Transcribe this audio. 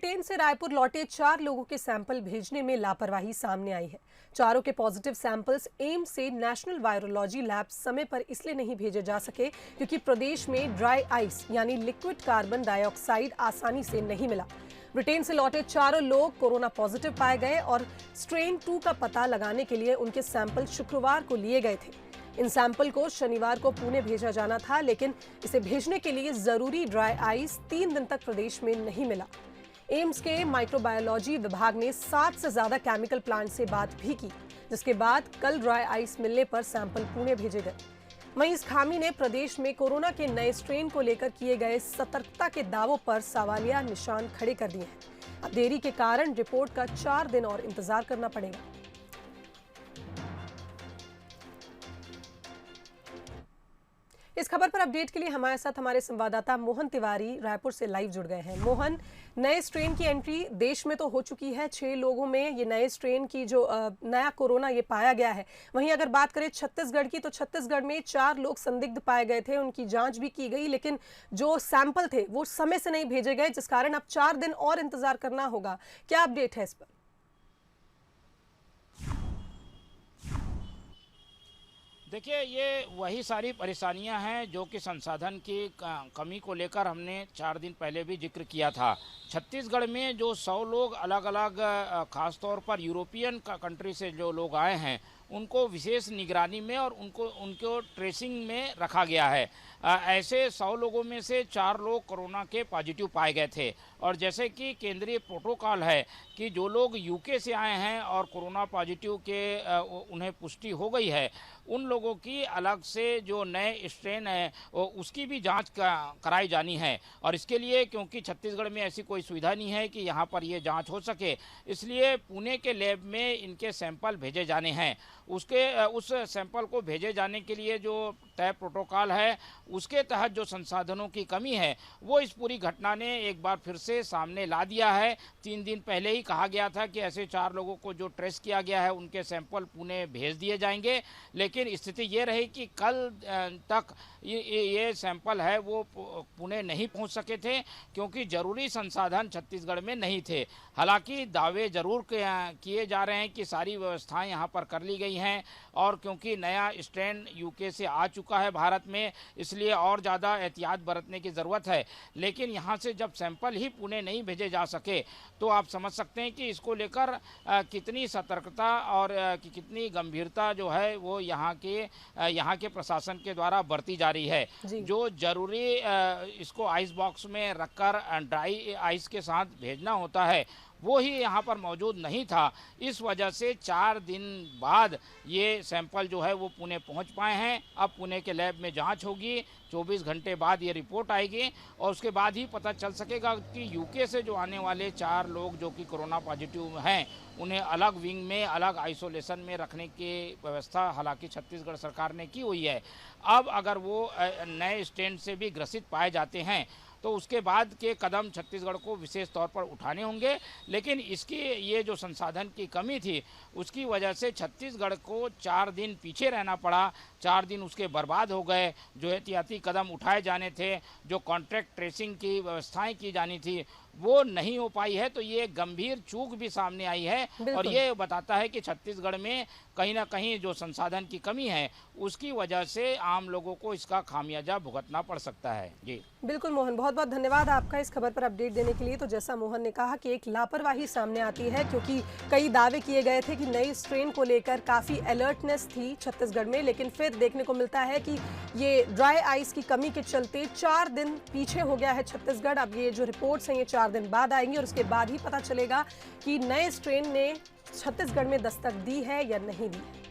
Britain से रायपुर लौटे 4 लोगों के सैंपल भेजने में लापरवाही सामने आई है। चारों के पॉजिटिव सैंपल्स एम्स से नेशनल वायरोलॉजी लैब समय पर इसलिए नहीं भेजे जा सके क्योंकि प्रदेश में ड्राई आइस यानी लिक्विड कार्बन डाइऑक्साइड आसानी से नहीं मिला। ब्रिटेन से लौटे चारों लोग कोरोना पॉजिटिव पाए गए और स्ट्रेन 2 का पता लगाने के लिए उनके सैंपल शुक्रवार को लिए गए थे। इन सैंपल को शनिवार को पुणे भेजा जाना था, लेकिन इसे भेजने के लिए जरूरी ड्राई आइस 3 दिन तक प्रदेश में नहीं मिला। एम्स के माइक्रोबायोलॉजी विभाग ने 7 से ज्यादा केमिकल प्लांट से बात भी की, जिसके बाद कल ड्राई आइस मिलने पर सैंपल पुणे भेजे गए। वहीं इस खामी ने प्रदेश में कोरोना के नए स्ट्रेन को लेकर किए गए सतर्कता के दावों पर सवालिया निशान खड़े कर दिए हैं। अब देरी के कारण रिपोर्ट का 4 दिन और इंतजार करना पड़ेगा। इस खबर पर अपडेट के लिए हमारे साथ हमारे संवाददाता मोहन तिवारी रायपुर से लाइव जुड़ गए हैं। मोहन, नए स्ट्रेन की एंट्री देश में तो हो चुकी है, 6 लोगों में ये नए स्ट्रेन की जो नया कोरोना ये पाया गया है। वहीं अगर बात करें छत्तीसगढ़ की, तो छत्तीसगढ़ में 4 लोग संदिग्ध पाए गए थे, उनकी जांच भी की गई, लेकिन जो सैंपल थे वो समय से नहीं भेजे गए, जिस कारण अब 4 दिन और इंतजार करना होगा। क्या अपडेट है इस पर? देखिए, ये वही सारी परेशानियां हैं जो कि संसाधन की कमी को लेकर हमने 4 दिन पहले भी जिक्र किया था। छत्तीसगढ़ में जो 100 लोग अलग अलग खास तौर पर यूरोपियन कंट्री से जो लोग आए हैं, उनको विशेष निगरानी में और उनको ट्रेसिंग में रखा गया है। ऐसे 100 लोगों में से 4 लोग कोरोना के पॉजिटिव पाए गए थे। और जैसे कि केंद्रीय प्रोटोकॉल है कि जो लोग यूके से आए हैं और कोरोना पॉजिटिव के उन्हें पुष्टि हो गई है, उन लोगों की अलग से जो नए स्ट्रेन है उसकी भी जांच कराई जानी है। और इसके लिए क्योंकि छत्तीसगढ़ में ऐसी कोई सुविधा नहीं है कि यहाँ पर ये जांच हो सके, इसलिए पुणे के लैब में इनके सैंपल भेजे जाने हैं। उस सैंपल को भेजे जाने के लिए जो तय प्रोटोकॉल है, उसके तहत जो संसाधनों की कमी है वो इस पूरी घटना ने एक बार फिर से सामने ला दिया है। 3 दिन पहले ही कहा गया था कि ऐसे 4 लोगों को जो ट्रेस किया गया है उनके सैंपल पुणे भेज दिए जाएंगे, लेकिन स्थिति ये रही कि कल तक ये सैंपल है वो पुणे नहीं पहुंच सके थे क्योंकि जरूरी संसाधन छत्तीसगढ़ में नहीं थे। हालांकि दावे जरूर किए जा रहे हैं कि सारी व्यवस्थाएं यहाँ पर कर ली गई हैं, और क्योंकि नया स्ट्रेन यूके से आ चुका है भारत में, इसलिए और ज़्यादा एहतियात बरतने की ज़रूरत है। लेकिन यहाँ से जब सैंपल ही पुणे नहीं भेजे जा सके तो आप समझ सकते हैं कि इसको लेकर कितनी सतर्कता और कितनी गंभीरता जो है वो यहाँ के प्रशासन के द्वारा बरती जा रही है। जो जरूरी इसको आइस बॉक्स में रखकर ड्राई आइस के साथ भेजना होता है वो ही यहाँ पर मौजूद नहीं था। इस वजह से 4 दिन बाद ये सैंपल जो है वो पुणे पहुँच पाए हैं। अब पुणे के लैब में जांच होगी, 24 घंटे बाद ये रिपोर्ट आएगी और उसके बाद ही पता चल सकेगा कि यूके से जो आने वाले 4 लोग जो कि कोरोना पॉजिटिव हैं, उन्हें अलग विंग में, अलग आइसोलेशन में रखने की व्यवस्था हालांकि छत्तीसगढ़ सरकार ने की हुई है। अब अगर वो नए स्ट्रेन से भी ग्रसित पाए जाते हैं तो उसके बाद के कदम छत्तीसगढ़ को विशेष तौर पर उठाने होंगे। लेकिन इसकी ये जो संसाधन की कमी थी उसकी वजह से छत्तीसगढ़ को 4 दिन पीछे रहना पड़ा। 4 दिन उसके बर्बाद हो गए। जो एहतियाती कदम उठाए जाने थे, जो कॉन्ट्रैक्ट ट्रेसिंग की व्यवस्थाएं की जानी थी, वो नहीं हो पाई है। तो ये गंभीर चूक भी सामने आई है और ये बताता है कि छत्तीसगढ़ में कहीं ना कहीं जो संसाधन की कमी है उसकी वजह से आम लोगों को इसका खामियाजा भुगतना पड़ सकता है। जी बिल्कुल मोहन, बहुत बहुत धन्यवाद आपका इस खबर पर अपडेट देने के लिए। तो जैसा मोहन ने कहा कि एक लापरवाही सामने आती है क्योंकि कई दावे किए गए थे कि नई स्ट्रेन को लेकर काफ़ी अलर्टनेस थी छत्तीसगढ़ में, लेकिन फिर देखने को मिलता है कि ये ड्राई आइस की कमी के चलते 4 दिन पीछे हो गया है छत्तीसगढ़। अब ये जो रिपोर्ट्स हैं ये 4 दिन बाद आएंगी और उसके बाद ही पता चलेगा कि नए स्ट्रेन ने छत्तीसगढ़ में दस्तक दी है या नहीं दी है।